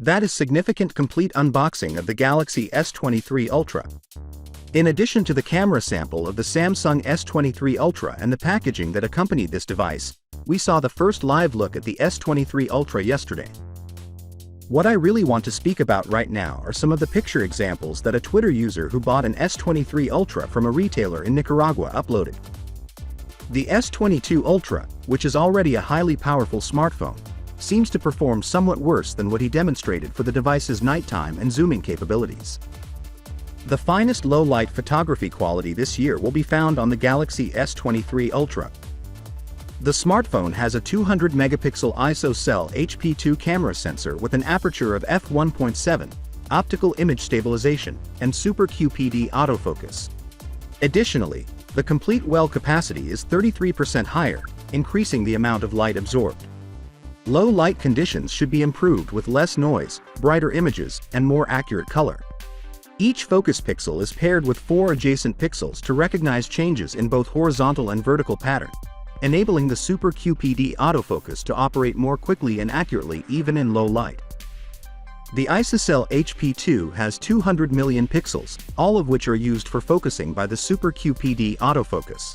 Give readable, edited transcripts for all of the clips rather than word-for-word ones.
That is significant complete unboxing of the Galaxy S23 Ultra. In addition to the camera sample of the Samsung S23 Ultra and the packaging that accompanied this device, we saw the first live look at the S23 Ultra yesterday. What I really want to speak about right now are some of the picture examples that a Twitter user who bought an S23 Ultra from a retailer in Nicaragua uploaded. The S22 Ultra, which is already a highly powerful smartphone, seems to perform somewhat worse than what he demonstrated for the device's nighttime and zooming capabilities. The finest low-light photography quality this year will be found on the Galaxy S23 Ultra. The smartphone has a 200-megapixel ISO cell HP2 camera sensor with an aperture of f1.7, optical image stabilization, and Super QPD autofocus. Additionally, the complete well capacity is 33% higher, increasing the amount of light absorbed. Low light conditions should be improved with less noise, brighter images, and more accurate color. Each focus pixel is paired with 4 adjacent pixels to recognize changes in both horizontal and vertical pattern, enabling the Super QPD autofocus to operate more quickly and accurately even in low light. The ISOCELL HP2 has 200 million pixels, all of which are used for focusing by the Super QPD autofocus.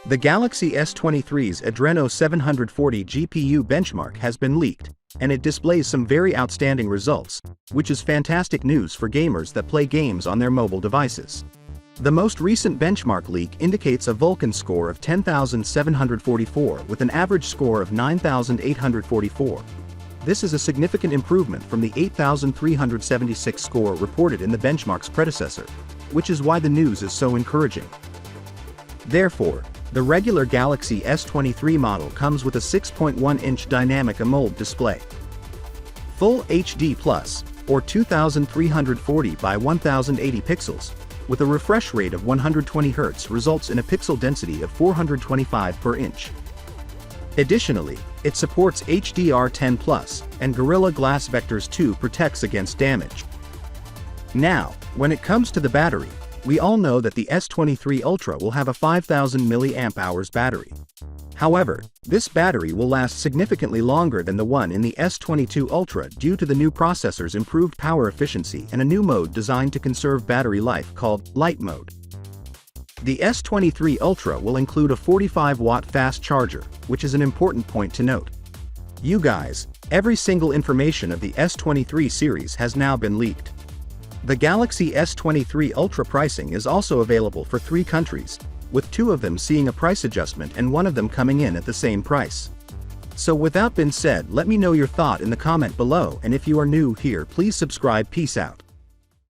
The Galaxy S23's Adreno 740 GPU benchmark has been leaked, and it displays some very outstanding results, which is fantastic news for gamers that play games on their mobile devices. The most recent benchmark leak indicates a Vulkan score of 10,744 with an average score of 9,844. This is a significant improvement from the 8,376 score reported in the benchmark's predecessor, which is why the news is so encouraging. Therefore, the regular Galaxy S23 model comes with a 6.1-inch dynamic AMOLED display. Full HD+, or 2340 by 1080 pixels, with a refresh rate of 120 Hz results in a pixel density of 425 per inch. Additionally, it supports HDR10+, and Gorilla Glass Vectors 2 protects against damage. Now, when it comes to the battery, we all know that the S23 Ultra will have a 5000 mAh battery. However, this battery will last significantly longer than the one in the S22 Ultra due to the new processor's improved power efficiency and a new mode designed to conserve battery life called Light Mode. The S23 Ultra will include a 45-watt fast charger, which is an important point to note. You guys, every single information of the S23 series has now been leaked. The Galaxy S23 Ultra pricing is also available for 3 countries, with 2 of them seeing a price adjustment and 1 of them coming in at the same price. So with that being said, let me know your thought in the comment below, and if you are new here, please subscribe. Peace out.